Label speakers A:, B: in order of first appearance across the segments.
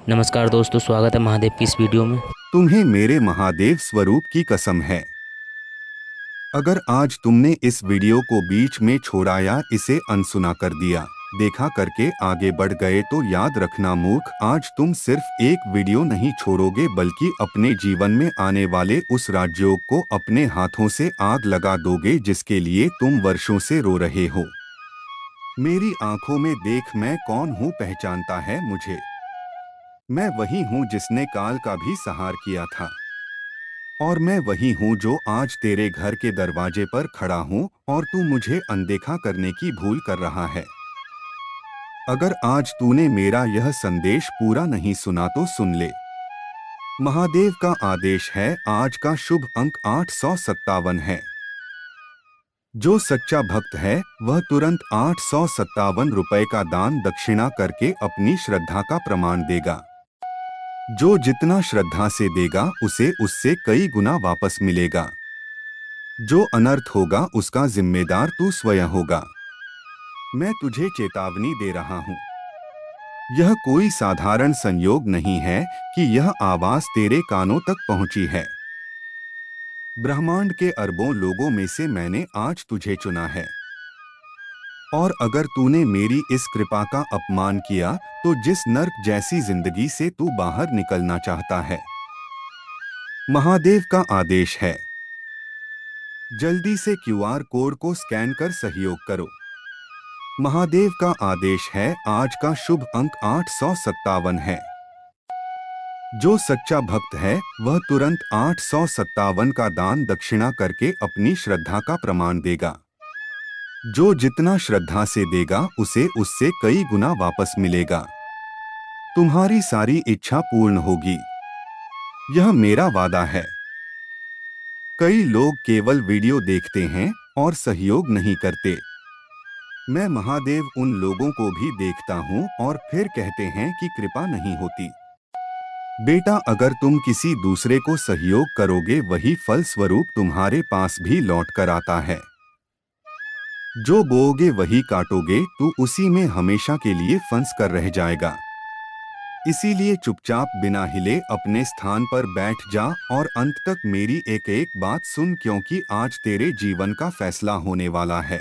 A: नमस्कार दोस्तों, स्वागत है महादेव की इस वीडियो में।
B: तुम्हें मेरे महादेव स्वरूप की कसम है, अगर आज तुमने इस वीडियो को बीच में छोड़ा या इसे अनसुना कर दिया, देखा करके आगे बढ़ गए तो याद रखना मूर्ख, आज तुम सिर्फ एक वीडियो नहीं छोड़ोगे बल्कि अपने जीवन में आने वाले उस राजयोग को अपने हाथों से आग लगा दोगे जिसके लिए तुम वर्षों से रो रहे हो। मेरी आंखों में देख, मैं कौन हूँ पहचानता है मुझे? मैं वही हूँ जिसने काल का भी संहार किया था, और मैं वही हूँ जो आज तेरे घर के दरवाजे पर खड़ा हूँ और तू मुझे अनदेखा करने की भूल कर रहा है। अगर आज तूने मेरा यह संदेश पूरा नहीं सुना तो सुन ले। महादेव का आदेश है, आज का शुभ अंक 857 है। जो सच्चा भक्त है वह तुरंत 857 रुपए का दान दक्षिणा करके अपनी श्रद्धा का प्रमाण देगा। जो जितना श्रद्धा से देगा उसे उससे कई गुना वापस मिलेगा। जो अनर्थ होगा उसका जिम्मेदार तू स्वयं होगा। मैं तुझे चेतावनी दे रहा हूँ। यह कोई साधारण संयोग नहीं है कि यह आवाज तेरे कानों तक पहुंची है। ब्रह्मांड के अरबों लोगों में से मैंने आज तुझे चुना है, और अगर तूने मेरी इस कृपा का अपमान किया तो जिस नर्क जैसी जिंदगी से तू बाहर निकलना चाहता है, महादेव का आदेश है, जल्दी से क्यूआर कोड को स्कैन कर सहयोग करो। महादेव का आदेश है, आज का शुभ अंक 857 है। जो सच्चा भक्त है वह तुरंत 857 का दान दक्षिणा करके अपनी श्रद्धा का प्रमाण देगा। जो जितना श्रद्धा से देगा उसे उससे कई गुना वापस मिलेगा। तुम्हारी सारी इच्छा पूर्ण होगी, यह मेरा वादा है। कई लोग केवल वीडियो देखते हैं और सहयोग नहीं करते। मैं महादेव उन लोगों को भी देखता हूँ और फिर कहते हैं कि कृपा नहीं होती। बेटा, अगर तुम किसी दूसरे को सहयोग करोगे वही फल स्वरूप तुम्हारे पास भी लौट कर आता है। जो बोओगे वही काटोगे, तू उसी में हमेशा के लिए फंस कर रह जाएगा। इसीलिए चुपचाप बिना हिले अपने स्थान पर बैठ जा और अंत तक मेरी एक एक बात सुन, क्योंकि आज तेरे जीवन का फैसला होने वाला है।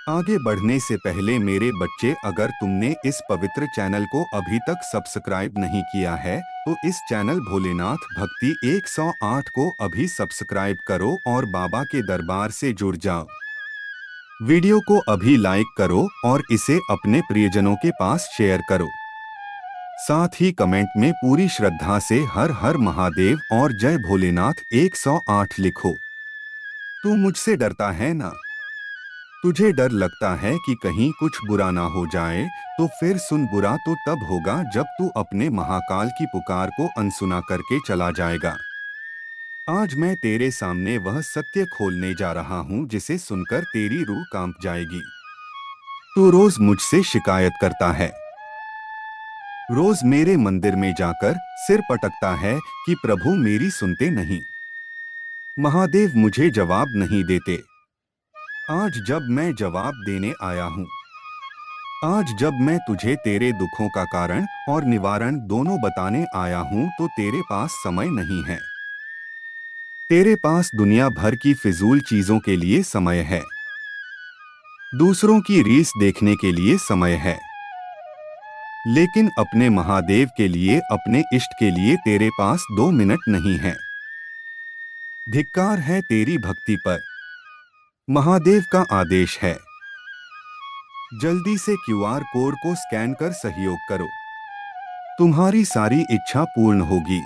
B: आगे बढ़ने से पहले मेरे बच्चे, अगर तुमने इस पवित्र चैनल को अभी तक सब्सक्राइब नहीं किया है तो इस चैनल भोलेनाथ भक्ति 108 को अभी सब्सक्राइब करो और बाबा के दरबार से जुड़ जाओ। वीडियो को अभी लाइक करो और इसे अपने प्रियजनों के पास शेयर करो। साथ ही कमेंट में पूरी श्रद्धा से हर हर महादेव और जय भोलेनाथ 108 लिखो। तू मुझसे डरता है ना? तुझे डर लगता है कि कहीं कुछ बुरा ना हो जाए, तो फिर सुन, बुरा तो तब होगा जब तू अपने महाकाल की पुकार को अनसुना करके चला जाएगा। आज मैं तेरे सामने वह सत्य खोलने जा रहा हूँ जिसे सुनकर तेरी रूह कांप जाएगी। तू रोज मुझसे शिकायत करता है, रोज मेरे मंदिर में जाकर सिर पटकता है कि प्रभु मेरी सुनते नहीं, महादेव मुझे जवाब नहीं देते। आज जब मैं जवाब देने आया हूँ, आज जब मैं तुझे तेरे दुखों का कारण और निवारण दोनों बताने आया हूँ, तो तेरे पास समय नहीं है। तेरे पास दुनिया भर की फिजूल चीजों के लिए समय है, दूसरों की रीस देखने के लिए समय है, लेकिन अपने महादेव के लिए, अपने इष्ट के लिए तेरे पास 2 मिनट नहीं है। धिक्कार है तेरी भक्ति पर। महादेव का आदेश है, जल्दी से क्यूआर कोड को स्कैन कर सहयोग करो। तुम्हारी सारी इच्छा पूर्ण होगी,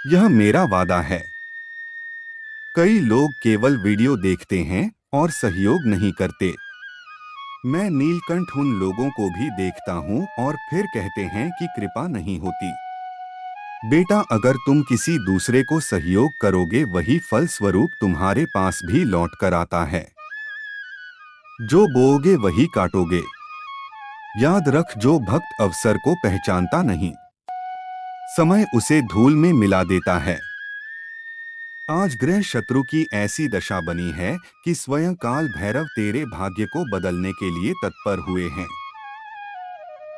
B: यह मेरा वादा है। कई लोग केवल वीडियो देखते हैं और सहयोग नहीं करते। मैं नीलकंठ उन लोगों को भी देखता हूँ और फिर कहते हैं कि कृपा नहीं होती। बेटा, अगर तुम किसी दूसरे को सहयोग करोगे वही फल स्वरूप तुम्हारे पास भी लौट कर आता है। जो बोओगे वही काटोगे। याद रख, जो भक्त अवसर को पहचानता नहीं, समय उसे धूल में मिला देता है। आज ग्रह शत्रु की ऐसी दशा बनी है कि स्वयं काल भैरव तेरे भाग्य को बदलने के लिए तत्पर हुए हैं।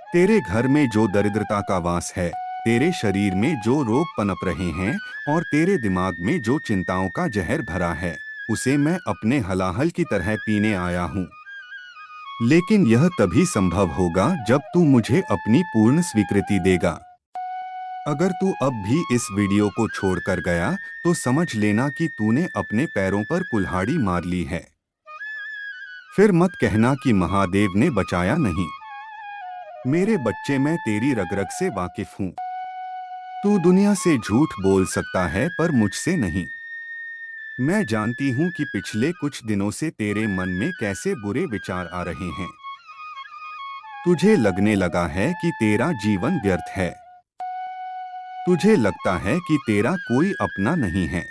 B: तेरे घर में जो दरिद्रता का वास है, तेरे शरीर में जो रोग पनप रहे हैं और तेरे दिमाग में जो चिंताओं का जहर भरा है, उसे मैं अपने हलाहल की तरह पीने आया हूँ। लेकिन यह तभी संभव होगा जब तू मुझे अपनी पूर्ण स्वीकृति देगा। अगर तू अब भी इस वीडियो को छोड़कर गया तो समझ लेना कि तूने अपने पैरों पर कुल्हाड़ी मार ली है। फिर मत कहना कि महादेव ने बचाया नहीं। मेरे बच्चे, मैं तेरी रग रग से वाकिफ हूँ। तू दुनिया से झूठ बोल सकता है पर मुझसे नहीं। मैं जानती हूँ कि पिछले कुछ दिनों से तेरे मन में कैसे बुरे विचार आ रहे हैं। तुझे लगने लगा है कि तेरा जीवन व्यर्थ है। तुझे लगता है कि तेरा कोई अपना नहीं है।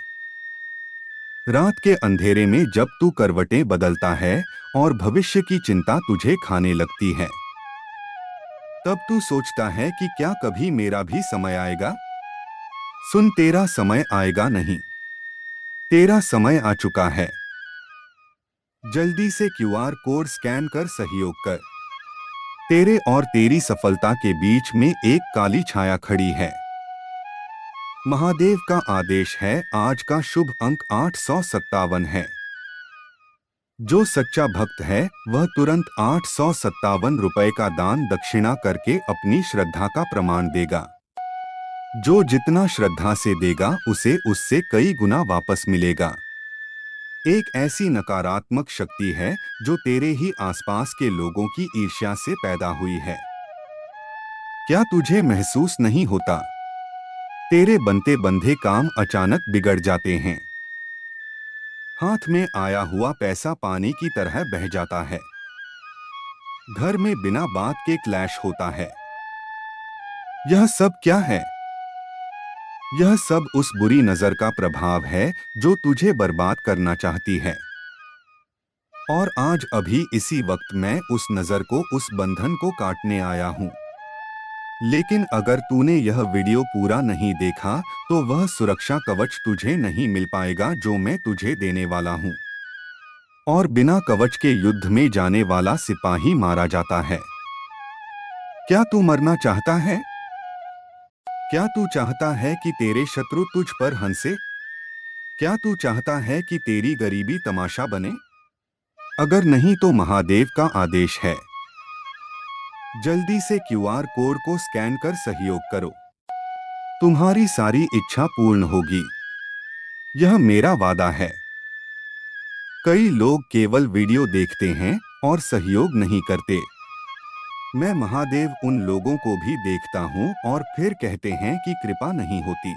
B: रात के अंधेरे में जब तू करवटें बदलता है और भविष्य की चिंता तुझे खाने लगती है, तब तू सोचता है कि क्या कभी मेरा भी समय आएगा। सुन, तेरा समय आएगा नहीं, तेरा समय आ चुका है। जल्दी से क्यूआर कोड स्कैन कर सहयोग कर। तेरे और तेरी सफलता के बीच में एक काली छाया खड़ी है। महादेव का आदेश है, आज का शुभ अंक 857 है। जो सच्चा भक्त है वह तुरंत 857 रुपए का दान दक्षिणा करके अपनी श्रद्धा का प्रमाण देगा। जो जितना श्रद्धा से देगा उसे उससे कई गुना वापस मिलेगा। एक ऐसी नकारात्मक शक्ति है जो तेरे ही आसपास के लोगों की ईर्ष्या से पैदा हुई है। क्या तुझे महसूस नहीं होता? तेरे बनते बंधे काम अचानक बिगड़ जाते हैं। हाथ में आया हुआ पैसा पानी की तरह बह जाता है। घर में बिना बात के क्लैश होता है। यह सब क्या है? यह सब उस बुरी नजर का प्रभाव है जो तुझे बर्बाद करना चाहती है। और आज अभी इसी वक्त मैं उस नजर को, उस बंधन को काटने आया हूँ। लेकिन अगर तूने यह वीडियो पूरा नहीं देखा तो वह सुरक्षा कवच तुझे नहीं मिल पाएगा जो मैं तुझे देने वाला हूँ। और बिना कवच के युद्ध में जाने वाला सिपाही मारा जाता है। क्या तू मरना चाहता है? क्या तू चाहता है कि तेरे शत्रु तुझ पर हंसे? क्या तू चाहता है कि तेरी गरीबी तमाशा बने? अगर नहीं तो महादेव का आदेश है, जल्दी से क्यूआर कोड को स्कैन कर सहयोग करो। तुम्हारी सारी इच्छा पूर्ण होगी, यह मेरा वादा है। कई लोग केवल वीडियो देखते हैं और सहयोग नहीं करते। मैं महादेव उन लोगों को भी देखता हूँ और फिर कहते हैं कि कृपा नहीं होती।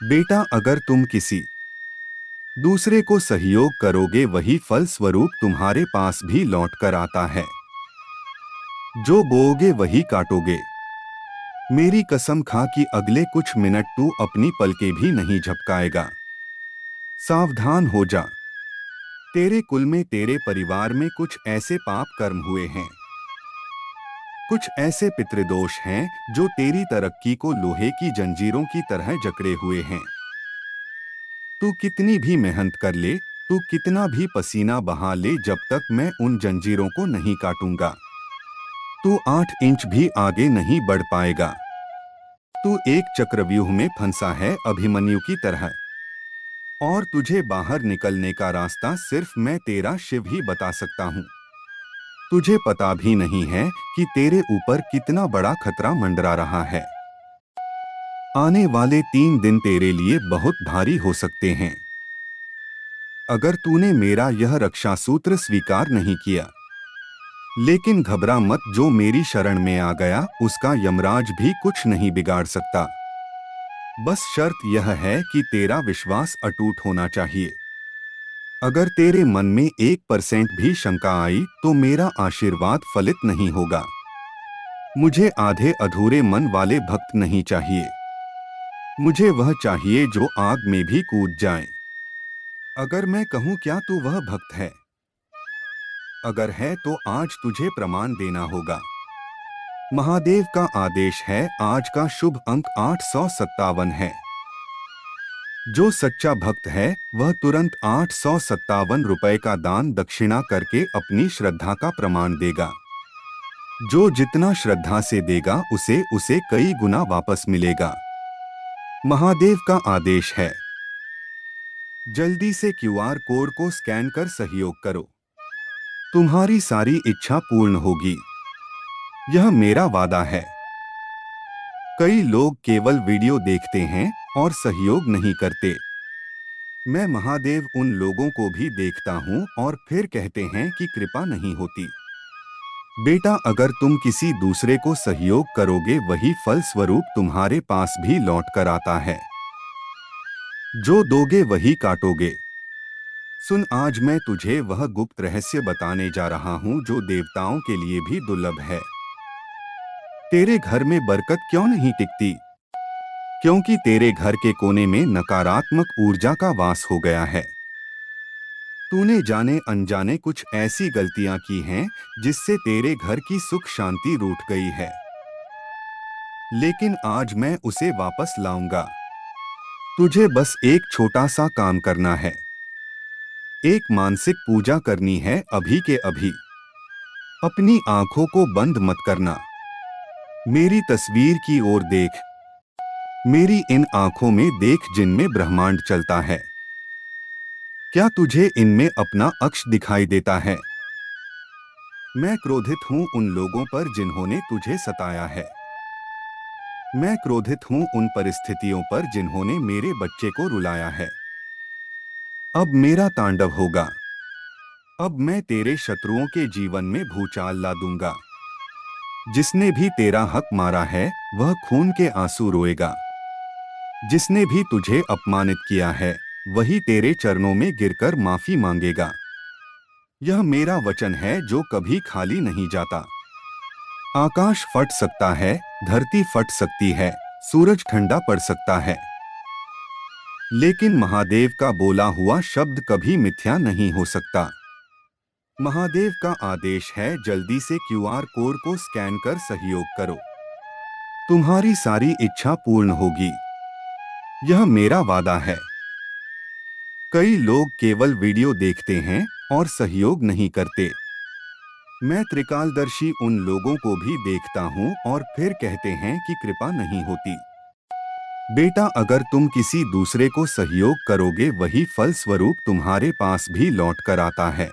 B: बेटा, अगर तुम किसी दूसरे को सहयोग करोगे वही फल स्वरूप तुम्हारे पास भी लौट कर आता है। जो बोओगे वही काटोगे। मेरी कसम खा कि अगले कुछ मिनट तू अपनी पलकें भी नहीं झपकाएगा। सावधान हो जा। तेरे कुल में, तेरे परिवार में कुछ ऐसे पाप कर्म हुए हैं, कुछ ऐसे पितृदोष हैं जो तेरी तरक्की को लोहे की जंजीरों की तरह जकड़े हुए हैं। तू कितनी भी मेहनत कर ले, तू कितना भी पसीना बहा ले, जब तक मैं उन जंजीरों को नहीं काटूंगा तू 8 इंच भी आगे नहीं बढ़ पाएगा। तू एक चक्रव्यूह में फंसा है अभिमन्यु की तरह, और तुझे बाहर निकलने का रास्ता सिर्फ मैं, तेरा शिव ही बता सकता हूँ। तुझे पता भी नहीं है कि तेरे ऊपर कितना बड़ा खतरा मंडरा रहा है। आने वाले 3 दिन तेरे लिए बहुत भारी हो सकते हैं। अगर तूने मेरा यह रक्षा सूत्र स्वीकार नहीं किया। लेकिन घबरा मत, जो मेरी शरण में आ गया उसका यमराज भी कुछ नहीं बिगाड़ सकता। बस शर्त यह है कि तेरा विश्वास अटूट होना चाहिए। अगर तेरे मन में 1% भी शंका आई तो मेरा आशीर्वाद फलित नहीं होगा। मुझे आधे अधूरे मन वाले भक्त नहीं चाहिए। मुझे वह चाहिए जो आग में भी कूद जाए। अगर मैं कहूँ क्या तू वह भक्त है? अगर है तो आज तुझे प्रमाण देना होगा। महादेव का आदेश है, आज का शुभ अंक 857 है। जो सच्चा भक्त है वह तुरंत 857 रुपए का दान दक्षिणा करके अपनी श्रद्धा का प्रमाण देगा। जो जितना श्रद्धा से देगा उसे उसे कई गुना वापस मिलेगा। महादेव का आदेश है, जल्दी से क्यूआर कोड को स्कैन कर सहयोग करो। तुम्हारी सारी इच्छा पूर्ण होगी, यह मेरा वादा है। कई लोग केवल वीडियो देखते हैं और सहयोग नहीं करते। मैं महादेव उन लोगों को भी देखता हूँ और फिर कहते हैं कि कृपा नहीं होती। बेटा, अगर तुम किसी दूसरे को सहयोग करोगे वही फल स्वरूप तुम्हारे पास भी लौट कर आता है। जो दोगे वही काटोगे। सुन, आज मैं तुझे वह गुप्त रहस्य बताने जा रहा हूँ जो देवताओं के लिए भी दुर्लभ है। तेरे घर में बरकत क्यों नहीं टिकती? क्योंकि तेरे घर के कोने में नकारात्मक ऊर्जा का वास हो गया है। तूने जाने अनजाने कुछ ऐसी गलतियां की हैं जिससे तेरे घर की सुख शांति रूठ गई है। लेकिन आज मैं उसे वापस लाऊंगा। तुझे बस एक छोटा सा काम करना है। एक मानसिक पूजा करनी है अभी के अभी। अपनी आंखों को बंद मत करना। मेरी तस्वीर की ओर देख। मेरी इन आंखों में देख जिनमें ब्रह्मांड चलता है। क्या तुझे इनमें अपना अक्ष दिखाई देता है? मैं क्रोधित हूं उन लोगों पर जिन्होंने तुझे सताया है। मैं क्रोधित हूं उन परिस्थितियों पर जिन्होंने मेरे बच्चे को रुलाया है। अब मेरा तांडव होगा। अब मैं तेरे शत्रुओं के जीवन में भूचाल ला दूंगा। जिसने भी तेरा हक मारा है वह खून के आंसू रोएगा। जिसने भी तुझे अपमानित किया है वही तेरे चरणों में गिरकर माफी मांगेगा। यह मेरा वचन है जो कभी खाली नहीं जाता। आकाश फट सकता है, धरती फट सकती है, सूरज ठंडा पड़ सकता है, लेकिन महादेव का बोला हुआ शब्द कभी मिथ्या नहीं हो सकता। महादेव का आदेश है, जल्दी से क्यूआर कोड को स्कैन कर सहयोग करो। तुम्हारी सारी इच्छा पूर्ण होगी, यह मेरा वादा है। कई लोग केवल वीडियो देखते हैं और सहयोग नहीं करते। मैं त्रिकालदर्शी उन लोगों को भी देखता हूँ और फिर कहते हैं कि कृपा नहीं होती। बेटा, अगर तुम किसी दूसरे को सहयोग करोगे वही फल स्वरूप तुम्हारे पास भी लौट कर आता है।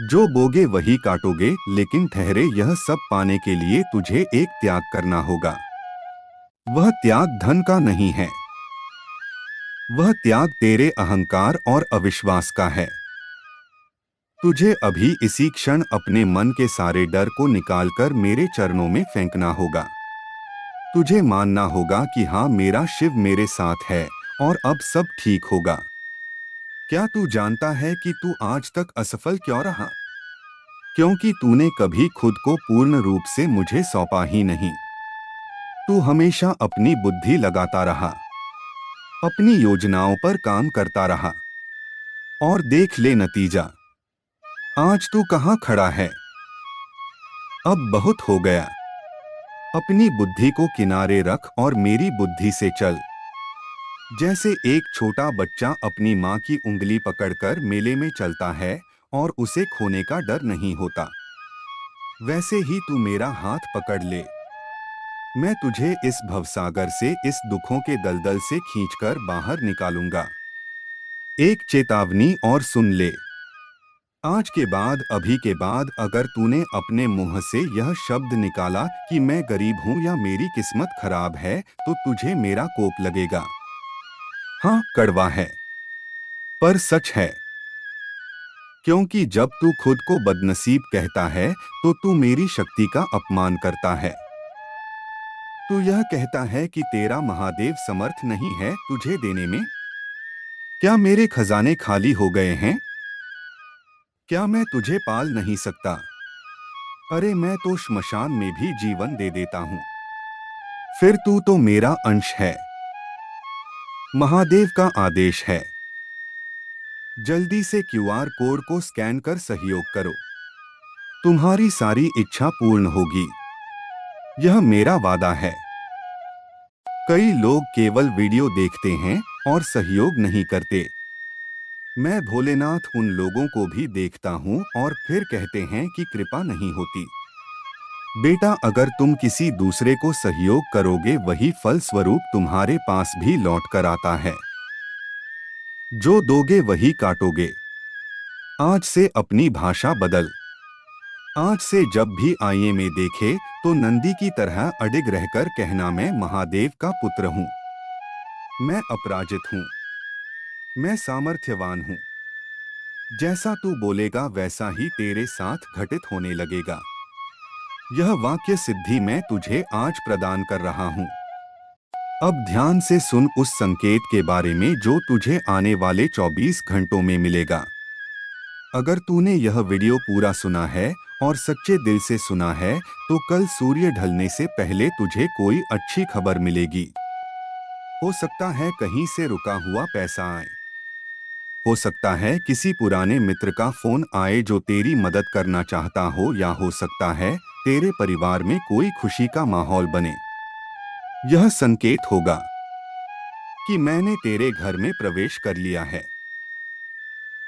B: जो बोगे वही काटोगे, लेकिन ठहरे, यह सब पाने के लिए तुझे एक त्याग करना होगा। वह त्याग धन का नहीं है, वह त्याग तेरे अहंकार और अविश्वास का है। तुझे अभी इसी क्षण अपने मन के सारे डर को निकालकर मेरे चरणों में फेंकना होगा। तुझे मानना होगा कि हाँ, मेरा शिव मेरे साथ है और अब सब ठीक होगा। क्या तू जानता है कि तू आज तक असफल क्यों रहा? क्योंकि तूने कभी खुद को पूर्ण रूप से मुझे सौंपा ही नहीं। तू हमेशा अपनी बुद्धि लगाता रहा, अपनी योजनाओं पर काम करता रहा, और देख ले नतीजा। आज तू कहाँ खड़ा है? अब बहुत हो गया। अपनी बुद्धि को किनारे रख और मेरी बुद्धि से चल। जैसे एक छोटा बच्चा अपनी माँ की उंगली पकड़कर मेले में चलता है और उसे खोने का डर नहीं होता, वैसे ही तू मेरा हाथ पकड़ ले। मैं तुझे इस भवसागर से, इस दुखों के दलदल से खींचकर बाहर निकालूंगा। एक चेतावनी और सुन ले। आज के बाद, अभी के बाद, अगर तूने अपने मुंह से यह शब्द निकाला कि मैं गरीब हूं या मेरी किस्मत खराब है, तो तुझे मेरा कोप लगेगा। हाँ, कड़वा है, पर सच है। क्योंकि जब तू खुद को बदनसीब कहता है तो तू मेरी शक्ति का अपमान करता है। तू यह कहता है कि तेरा महादेव समर्थ नहीं है तुझे देने में। क्या मेरे खजाने खाली हो गए हैं? क्या मैं तुझे पाल नहीं सकता? अरे, मैं तो श्मशान में भी जीवन दे देता हूँ। फिर तू तो मेरा अंश है। महादेव का आदेश है, जल्दी से क्यूआर कोड को स्कैन कर सहयोग करो। तुम्हारी सारी इच्छा पूर्ण होगी, यह मेरा वादा है। कई लोग केवल वीडियो देखते हैं और सहयोग नहीं करते। मैं भोलेनाथ उन लोगों को भी देखता हूँ और फिर कहते हैं कि कृपा नहीं होती। बेटा, अगर तुम किसी दूसरे को सहयोग करोगे वही फल स्वरूप तुम्हारे पास भी लौट कर आता है। जो दोगे वही काटोगे। आज से अपनी भाषा बदल। आज से जब भी आईने में देखे तो नंदी की तरह अडिग रहकर कहना, मैं महादेव का पुत्र हूँ, मैं अपराजित हूँ, मैं सामर्थ्यवान हूँ। जैसा तू बोलेगा वैसा ही तेरे साथ घटित होने लगेगा। यह वाक्य सिद्धि मैं तुझे आज प्रदान कर रहा हूँ। अब ध्यान से सुन उस संकेत के बारे में जो तुझे आने वाले 24 घंटों में मिलेगा। अगर तूने यह वीडियो पूरा सुना है और सच्चे दिल से सुना है तो कल सूर्य ढलने से पहले तुझे कोई अच्छी खबर मिलेगी। हो सकता है कहीं से रुका हुआ पैसा आए, हो सकता है किसी पुराने मित्र का फोन आए जो तेरी मदद करना चाहता हो, या हो सकता है तेरे परिवार में कोई खुशी का माहौल बने। यह संकेत होगा कि मैंने तेरे घर में प्रवेश कर लिया है।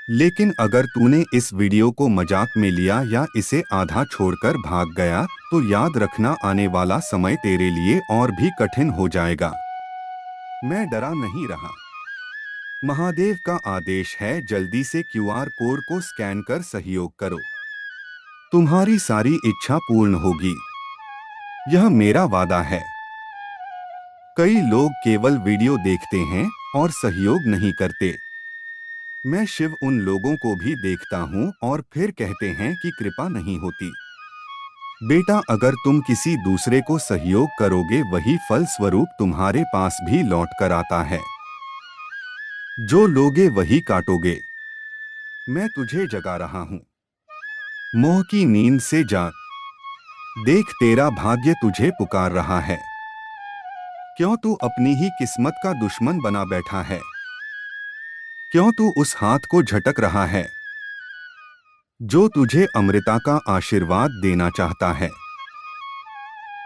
B: लेकिन अगर तूने इस वीडियो को मजाक में लिया या इसे आधा छोड़कर भाग गया तो याद रखना, आने वाला समय तेरे लिए और भी कठिन हो जाएगा। मैं डरा नहीं रहा। महादेव का आदेश है, जल्दी से क्यूआर कोड को स्कैन कर सहयोग करो। तुम्हारी सारी इच्छा पूर्ण होगी, यह मेरा वादा है। कई लोग केवल वीडियो देखते हैं और सहयोग नहीं करते। मैं शिव उन लोगों को भी देखता हूँ और फिर कहते हैं कि कृपा नहीं होती। बेटा, अगर तुम किसी दूसरे को सहयोग करोगे वही फल स्वरूप तुम्हारे पास भी लौट कर आता है। जो लोगे वही काटोगे। मैं तुझे जगा रहा हूँ। मोह की नींद से जाग। देख, तेरा भाग्य तुझे पुकार रहा है। क्यों तू अपनी ही किस्मत का दुश्मन बना बैठा है? क्यों तू उस हाथ को झटक रहा है जो तुझे अमृता का आशीर्वाद देना चाहता है?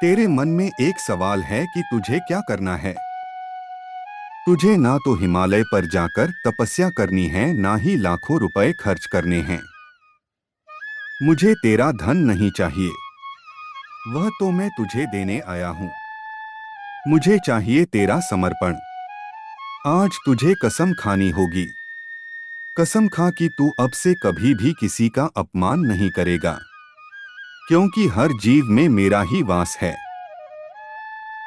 B: तेरे मन में एक सवाल है कि तुझे क्या करना है। तुझे ना तो हिमालय पर जाकर तपस्या करनी है, ना ही लाखों रुपए खर्च करने हैं। मुझे तेरा धन नहीं चाहिए, वह तो मैं तुझे देने आया हूं। मुझे चाहिए तेरा समर्पण। आज तुझे कसम खानी होगी। कसम खा कि तू अब से कभी भी किसी का अपमान नहीं करेगा, क्योंकि हर जीव में मेरा ही वास है।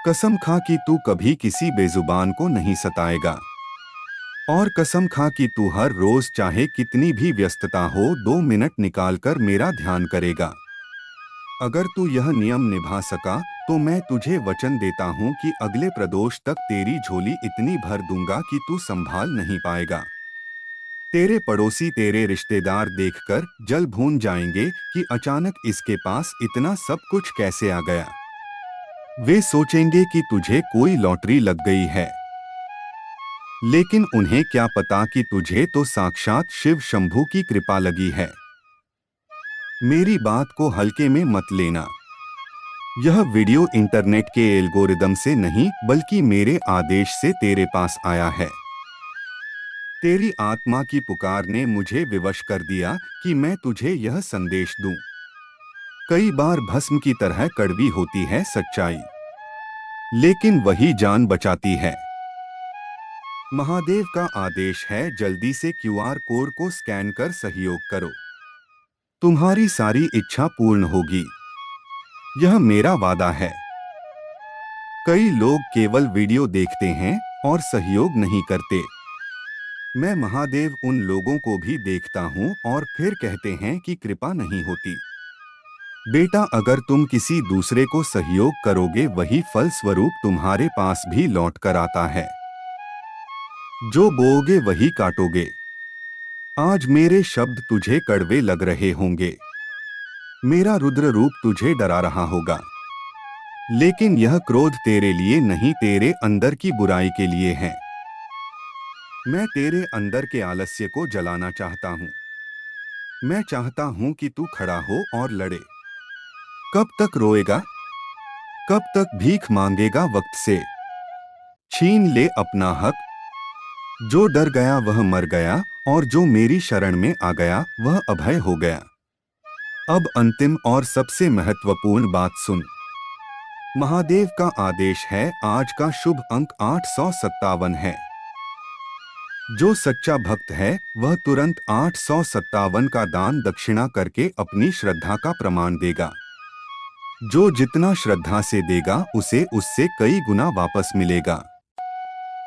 B: कसम खा कि तू कभी किसी बेजुबान को नहीं सताएगा। और कसम खा कि तू हर रोज चाहे कितनी भी व्यस्तता हो 2 मिनट निकालकर मेरा ध्यान करेगा। अगर तू यह नियम निभा सका तो मैं तुझे वचन देता हूँ कि अगले प्रदोष तक तेरी झोली इतनी भर दूंगा कि तू संभाल नहीं पाएगा। तेरे पड़ोसी, तेरे रिश्तेदार देखकर जल भून जाएंगे कि अचानक इसके पास इतना सब कुछ कैसे आ गया। वे सोचेंगे कि तुझे कोई लॉटरी लग गई है। लेकिन उन्हें क्या पता कि तुझे तो साक्षात शिव शंभू की कृपा लगी है। मेरी बात को हल्के में मत लेना। यह वीडियो इंटरनेट के एल्गोरिदम से नहीं बल्कि मेरे आदेश से तेरे पास आया है। तेरी आत्मा की पुकार ने मुझे विवश कर दिया कि मैं तुझे यह संदेश दूं। कई बार भस्म की तरह कड़वी होती है सच्चाई, लेकिन वही जान बचाती है। महादेव का आदेश है, जल्दी से क्यूआर कोड को स्कैन कर सहयोग करो। तुम्हारी सारी इच्छा पूर्ण होगी, यह मेरा वादा है। कई लोग केवल वीडियो देखते हैं और सहयोग नहीं करते। मैं महादेव उन लोगों को भी देखता हूँ और फिर कहते हैं कि कृपा नहीं होती। बेटा, अगर तुम किसी दूसरे को सहयोग करोगे वही फल स्वरूप तुम्हारे पास भी लौट कर आता है। जो बोओगे वही काटोगे। आज मेरे शब्द तुझे कड़वे लग रहे होंगे, मेरा रुद्र रूप तुझे डरा रहा होगा, लेकिन यह क्रोध तेरे लिए नहीं, तेरे अंदर की बुराई के लिए है। मैं तेरे अंदर के आलस्य को जलाना चाहता हूँ। मैं चाहता हूँ कि तू खड़ा हो और लड़े। कब तक रोएगा? कब तक भीख मांगेगा वक्त से? छीन ले अपना हक। जो डर गया वह मर गया और जो मेरी शरण में आ गया वह अभय हो गया। अब अंतिम और सबसे महत्वपूर्ण बात सुन। महादेव का आदेश है, आज का शुभ अंक 857 है। जो सच्चा भक्त है वह तुरंत 857 का दान दक्षिणा करके अपनी श्रद्धा का प्रमाण देगा। जो जितना श्रद्धा से देगा उसे उससे कई गुना वापस मिलेगा।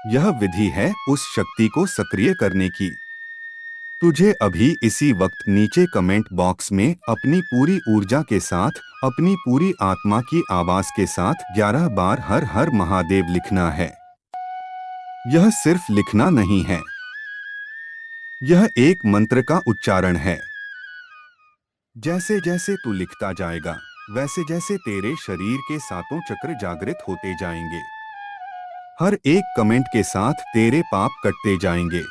B: यह विधि है उस शक्ति को सक्रिय करने की। तुझे अभी इसी वक्त नीचे कमेंट बॉक्स में अपनी पूरी ऊर्जा के साथ, अपनी पूरी आत्मा की आवाज के साथ 11 बार हर हर महादेव लिखना है। यह सिर्फ लिखना नहीं है, यह एक मंत्र का उच्चारण है। जैसे जैसे तू लिखता जाएगा वैसे जैसे तेरे शरीर के सातों चक्र जागृत होते जाएंगे। हर एक कमेंट के साथ तेरे पाप कटते जाएंगे।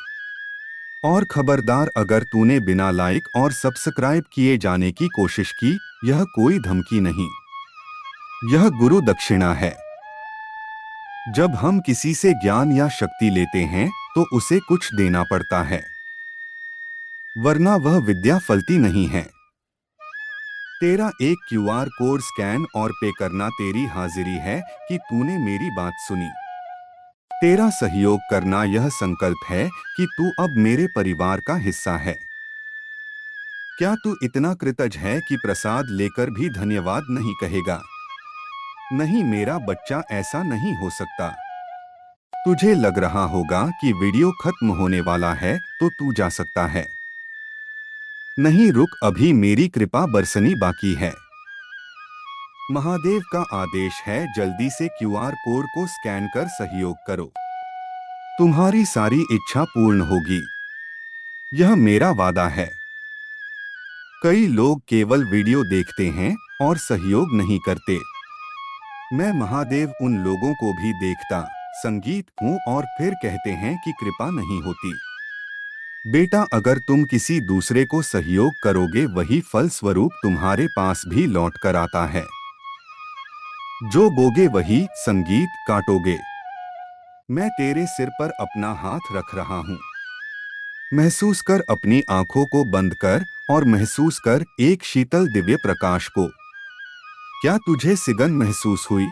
B: और खबरदार, अगर तूने बिना लाइक और सब्सक्राइब किए जाने की कोशिश की, यह कोई धमकी नहीं, यह गुरु दक्षिणा है। जब हम किसी से ज्ञान या शक्ति लेते हैं तो उसे कुछ देना पड़ता है, वरना वह विद्या फलती नहीं है। तेरा एक क्यूआर कोड स्कैन और पे करना तेरी हाजिरी है कि तूने मेरी बात सुनी। तेरा सहयोग करना यह संकल्प है कि तू अब मेरे परिवार का हिस्सा है। क्या तू इतना कृतज्ञ है कि प्रसाद लेकर भी धन्यवाद नहीं कहेगा? नहीं मेरा बच्चा, ऐसा नहीं हो सकता। तुझे लग रहा होगा कि वीडियो खत्म होने वाला है तो तू जा सकता है। नहीं रुक, अभी मेरी कृपा बरसनी बाकी है। महादेव का आदेश है, जल्दी से क्यूआर कोड को स्कैन कर सहयोग करो। तुम्हारी सारी इच्छा पूर्ण होगी, यह मेरा वादा है। कई लोग केवल वीडियो देखते हैं और सहयोग नहीं करते। मैं महादेव उन लोगों को भी देखता, संगीत हूँ और फिर कहते हैं कि कृपा नहीं होती। बेटा, अगर तुम किसी दूसरे को सहयोग करोगे वही फल स्वरूप तुम्हारे पास भी लौट कर आता है। जो बोगे वही संगीत काटोगे। मैं तेरे सिर पर अपना हाथ रख रहा हूँ। महसूस कर, अपनी आंखों को बंद कर और महसूस कर एक शीतल दिव्य प्रकाश को। क्या तुझे सिगन महसूस हुई?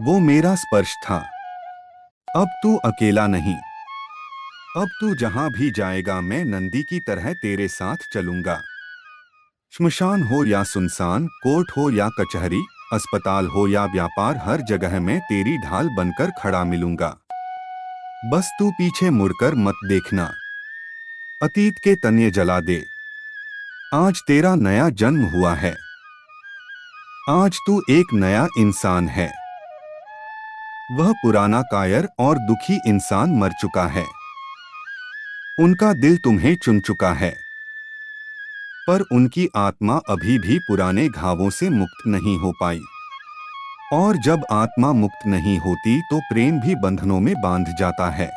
B: वो मेरा स्पर्श था। अब तू अकेला नहीं। अब तू जहां भी जाएगा मैं नंदी की तरह तेरे साथ चलूंगा। श्मशान हो या सुनसान, कोर्ट हो या कचहरी, अस्पताल हो या व्यापार, हर जगह मैं तेरी ढाल बनकर खड़ा मिलूंगा। बस तू पीछे मुड़कर मत देखना। अतीत के तन्ये जला दे। आज तेरा नया जन्म हुआ है। आज तू एक नया इंसान है। वह पुराना कायर और दुखी इंसान मर चुका है। उनका दिल तुम्हें चुन चुका है, पर उनकी आत्मा अभी भी पुराने घावों से मुक्त नहीं हो पाई। और जब आत्मा मुक्त नहीं होती तो प्रेम भी बंधनों में बांध जाता है।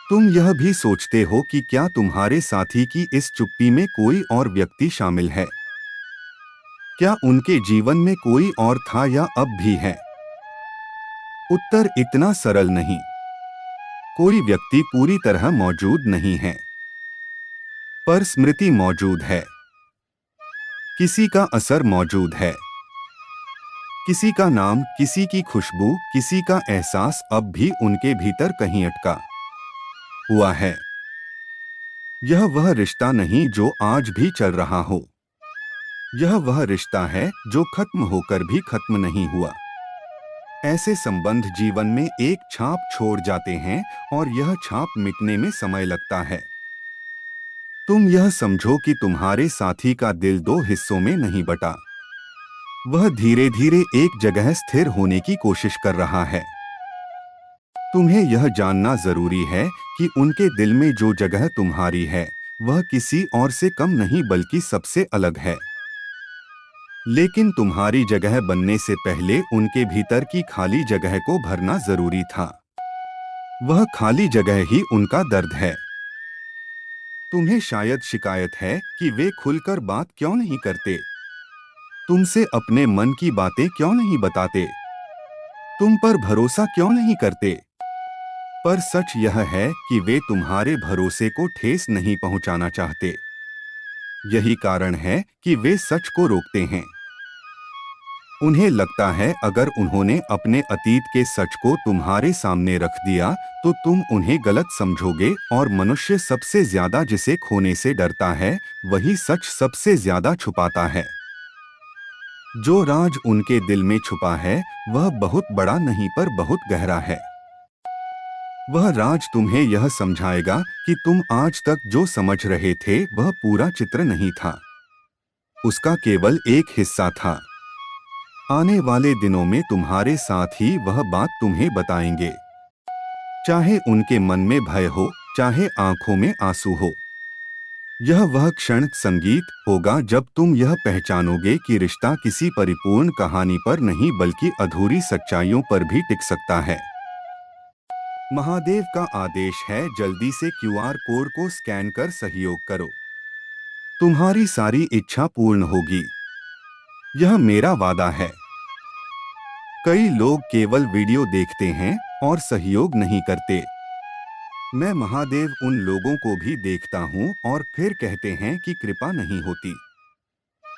B: तुम यह भी सोचते हो कि क्या तुम्हारे साथी की इस चुप्पी में कोई और व्यक्ति शामिल है? क्या उनके जीवन में कोई और था या अब भी है? उत्तर इतना सरल नहीं। कोई व्यक्ति पूरी तरह मौजूद नहीं है, पर स्मृति मौजूद है। किसी का असर मौजूद है। किसी का नाम, किसी की खुशबू, किसी का एहसास अब भी उनके भीतर कहीं अटका हुआ है। यह वह रिश्ता नहीं जो आज भी चल रहा हो। यह वह रिश्ता है जो खत्म होकर भी खत्म नहीं हुआ। ऐसे संबंध जीवन में एक छाप छोड़ जाते हैं और यह छाप मिटने में समय लगता है। तुम यह समझो कि तुम्हारे साथी का दिल दो हिस्सों में नहीं बटा। वह धीरे धीरे एक जगह स्थिर होने की कोशिश कर रहा है। तुम्हें यह जानना जरूरी है कि उनके दिल में जो जगह तुम्हारी है वह किसी और से कम नहीं बल्कि सबसे अलग है। लेकिन तुम्हारी जगह बनने से पहले उनके भीतर की खाली जगह को भरना जरूरी था। वह खाली जगह ही उनका दर्द है। तुम्हें शायद शिकायत है कि वे खुलकर बात क्यों नहीं करते, तुमसे अपने मन की बातें क्यों नहीं बताते, तुम पर भरोसा क्यों नहीं करते। पर सच यह है कि वे तुम्हारे भरोसे को ठेस नहीं पहुंचाना चाहते। यही कारण है कि वे सच को रोकते हैं। उन्हें लगता है अगर उन्होंने अपने अतीत के सच को तुम्हारे सामने रख दिया तो तुम उन्हें गलत समझोगे, और मनुष्य सबसे ज्यादा जिसे खोने से डरता है वही सच सबसे ज्यादा छुपाता है। जो राज उनके दिल में छुपा है वह बहुत बड़ा नहीं पर बहुत गहरा है। वह राज तुम्हें यह समझाएगा कि तुम आज तक जो समझ रहे थे वह पूरा चित्र नहीं था, उसका केवल एक हिस्सा था। आने वाले दिनों में तुम्हारे साथ ही वह बात तुम्हें बताएंगे, चाहे उनके मन में भय हो, चाहे आंखों में आंसू हो। यह वह क्षण संगीत होगा जब तुम यह पहचानोगे कि रिश्ता किसी परिपूर्ण कहानी पर नहीं बल्कि अधूरी सच्चाइयों पर भी टिक सकता है। महादेव का आदेश है, जल्दी से क्यूआर कोड को स्कैन कर सहयोग करो। तुम्हारी सारी इच्छा पूर्ण होगी, यह मेरा वादा है। कई लोग केवल वीडियो देखते हैं और सहयोग नहीं करते। मैं महादेव उन लोगों को भी देखता हूँ और फिर कहते हैं कि कृपा नहीं होती।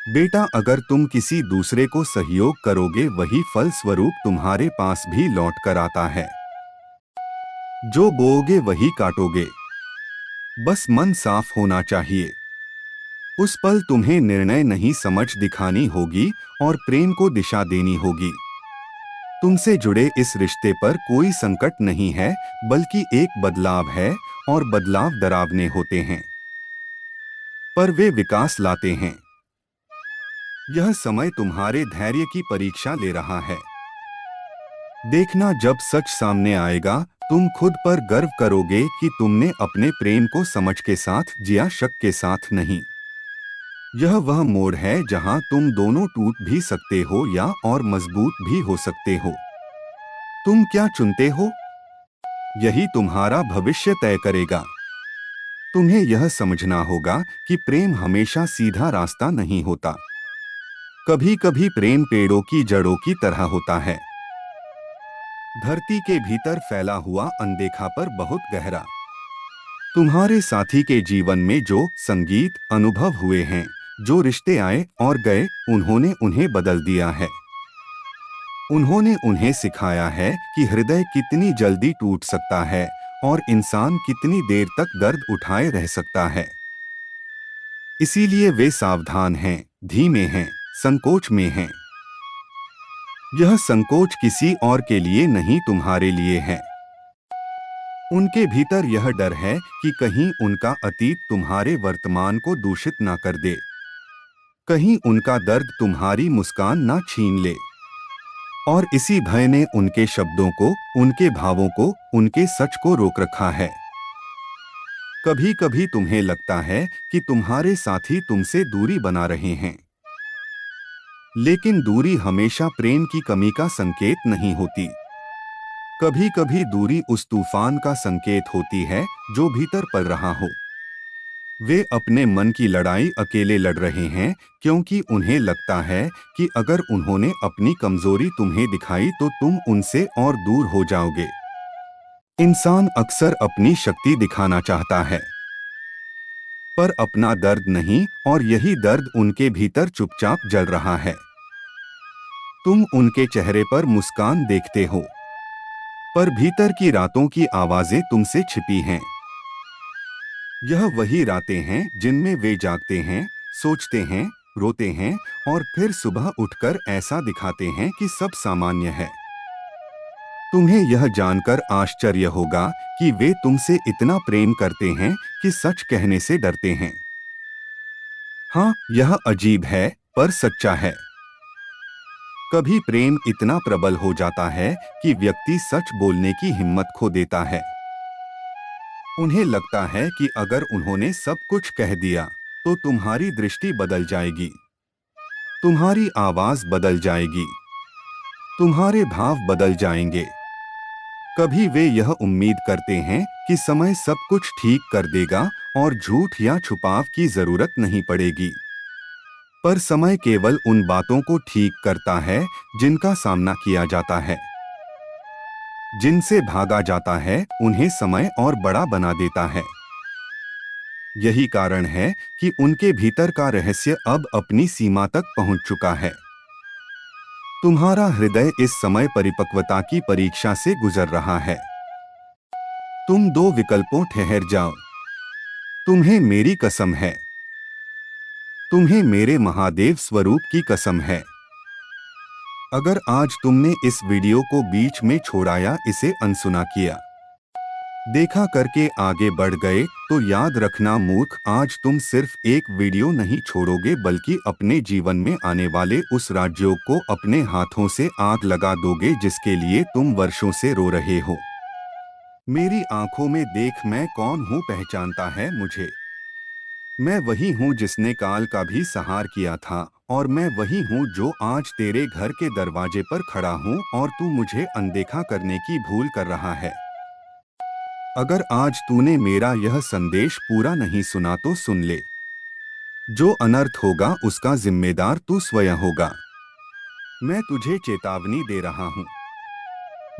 B: बेटा, अगर तुम किसी दूसरे को सहयोग करोगे वही फल स्वरूप तुम्हारे पास भी लौट कर आता है। जो बोओगे वही काटोगे। बस मन साफ होना चाहिए। उस पल तुम्हें निर्णय नहीं समझ दिखानी होगी और प्रेम को दिशा देनी होगी। तुमसे जुड़े इस रिश्ते पर कोई संकट नहीं है बल्कि एक बदलाव है, और बदलाव डरावने होते हैं पर वे विकास लाते हैं। यह समय तुम्हारे धैर्य की परीक्षा ले रहा है। देखना, जब सच सामने आएगा तुम खुद पर गर्व करोगे कि तुमने अपने प्रेम को समझ के साथ जिया, शक के साथ नहीं। यह वह मोड़ है जहां तुम दोनों टूट भी सकते हो या और मजबूत भी हो सकते हो। तुम क्या चुनते हो, यही तुम्हारा भविष्य तय करेगा। तुम्हें यह समझना होगा कि प्रेम हमेशा सीधा रास्ता नहीं होता। कभी कभी प्रेम पेड़ों की जड़ों की तरह होता है, धरती के भीतर फैला हुआ, अनदेखा पर बहुत गहरा। तुम्हारे साथी के जीवन में जो संगीत अनुभव हुए हैं, जो रिश्ते आए और गए, उन्होंने उन्हें बदल दिया है। उन्होंने उन्हें सिखाया है कि हृदय कितनी जल्दी टूट सकता है और इंसान कितनी देर तक दर्द उठाए रह सकता है। इसीलिए वे सावधान हैं, धीमे हैं, संकोच में हैं। यह संकोच किसी और के लिए नहीं, तुम्हारे लिए है। उनके भीतर यह डर है कि कहीं उनका अतीत तुम्हारे वर्तमान को दूषित ना कर दे, कहीं उनका दर्द तुम्हारी मुस्कान ना छीन ले। और इसी भय ने उनके शब्दों को, उनके भावों को, उनके सच को रोक रखा है। कभी कभी तुम्हें लगता है कि तुम्हारे साथी तुमसे दूरी बना रहे हैं, लेकिन दूरी हमेशा प्रेम की कमी का संकेत नहीं होती। कभी कभी दूरी उस तूफान का संकेत होती है जो भीतर पल रहा हो। वे अपने मन की लड़ाई अकेले लड़ रहे हैं क्योंकि उन्हें लगता है कि अगर उन्होंने अपनी कमजोरी तुम्हें दिखाई तो तुम उनसे और दूर हो जाओगे। इंसान अक्सर अपनी शक्ति दिखाना चाहता है पर अपना दर्द नहीं, और यही दर्द उनके भीतर चुपचाप जल रहा है। तुम उनके चेहरे पर मुस्कान देखते हो पर भीतर की रातों की आवाजें तुमसे छिपी हैं। यह वही रातें हैं जिनमें वे जागते हैं, सोचते हैं, रोते हैं और फिर सुबह उठकर ऐसा दिखाते हैं कि सब सामान्य है। तुम्हें यह जानकर आश्चर्य होगा कि वे तुमसे इतना प्रेम करते हैं कि सच कहने से डरते हैं। हाँ, यह अजीब है पर सच्चा है। कभी प्रेम इतना प्रबल हो जाता है कि व्यक्ति सच बोलने की हिम्मत खो देता है। उन्हें लगता है कि अगर उन्होंने सब कुछ कह दिया तो तुम्हारी दृष्टि बदल जाएगी, तुम्हारी आवाज बदल जाएगी, तुम्हारे भाव बदल जाएंगे। कभी वे यह उम्मीद करते हैं कि समय सब कुछ ठीक कर देगा और झूठ या छुपाव की जरूरत नहीं पड़ेगी। पर समय केवल उन बातों को ठीक करता है जिनका सामना किया जाता है। जिनसे भागा जाता है उन्हें समय और बड़ा बना देता है। यही कारण है कि उनके भीतर का रहस्य अब अपनी सीमा तक पहुंच चुका है। तुम्हारा हृदय इस समय परिपक्वता की परीक्षा से गुजर रहा है। तुम दो विकल्पों ठहर जाओ। तुम्हें मेरी कसम है, तुम्हें मेरे महादेव स्वरूप की कसम है। अगर आज तुमने इस वीडियो को बीच में छोड़ा या इसे अनसुना किया, देखा करके आगे बढ़ गए, तो याद रखना मूर्ख, आज तुम सिर्फ एक वीडियो नहीं छोड़ोगे बल्कि अपने जीवन में आने वाले उस राजयोग को अपने हाथों से आग लगा दोगे जिसके लिए तुम वर्षों से रो रहे हो। मेरी आंखों में देख, मैं कौन हूँ पहचानता है मुझे। मैं वही हूँ जिसने काल का भी संहार किया था, और मैं वही हूँ जो आज तेरे घर के दरवाजे पर खड़ा हूँ और तू मुझे अनदेखा करने की भूल कर रहा है। अगर आज तूने मेरा यह संदेश पूरा नहीं सुना तो सुन ले। जो अनर्थ होगा उसका जिम्मेदार तू स्वयं होगा। मैं तुझे चेतावनी दे रहा हूँ।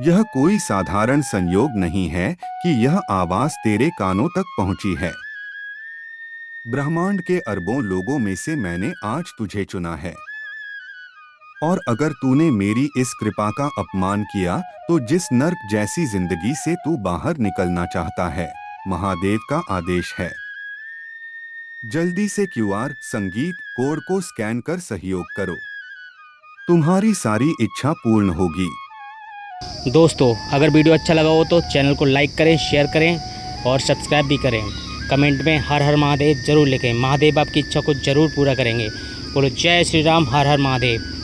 B: यह कोई साधारण संयोग नहीं है कि यह आवाज तेरे कानों तक पहुंची है। ब्रह्मांड के अरबों लोगों में से मैंने आज तुझे चुना है, और अगर तूने मेरी इस कृपा का अपमान किया तो जिस नर्क जैसी जिंदगी से तू बाहर निकलना चाहता है, महादेव का आदेश है। जल्दी से क्यूआर संगीत कोड को स्कैन कर सहयोग करो। तुम्हारी सारी इच्छा पूर्ण होगी।
A: दोस्तों, अगर वीडियो अच्छा लगा हो तो चैनल को लाइक करें, शेयर करें और सब्सक्राइब भी करें। कमेंट में हर हर महादेव जरूर लिखें। महादेव आपकी इच्छा को जरूर पूरा करेंगे। बोलो जय श्री राम, हर हर महादेव।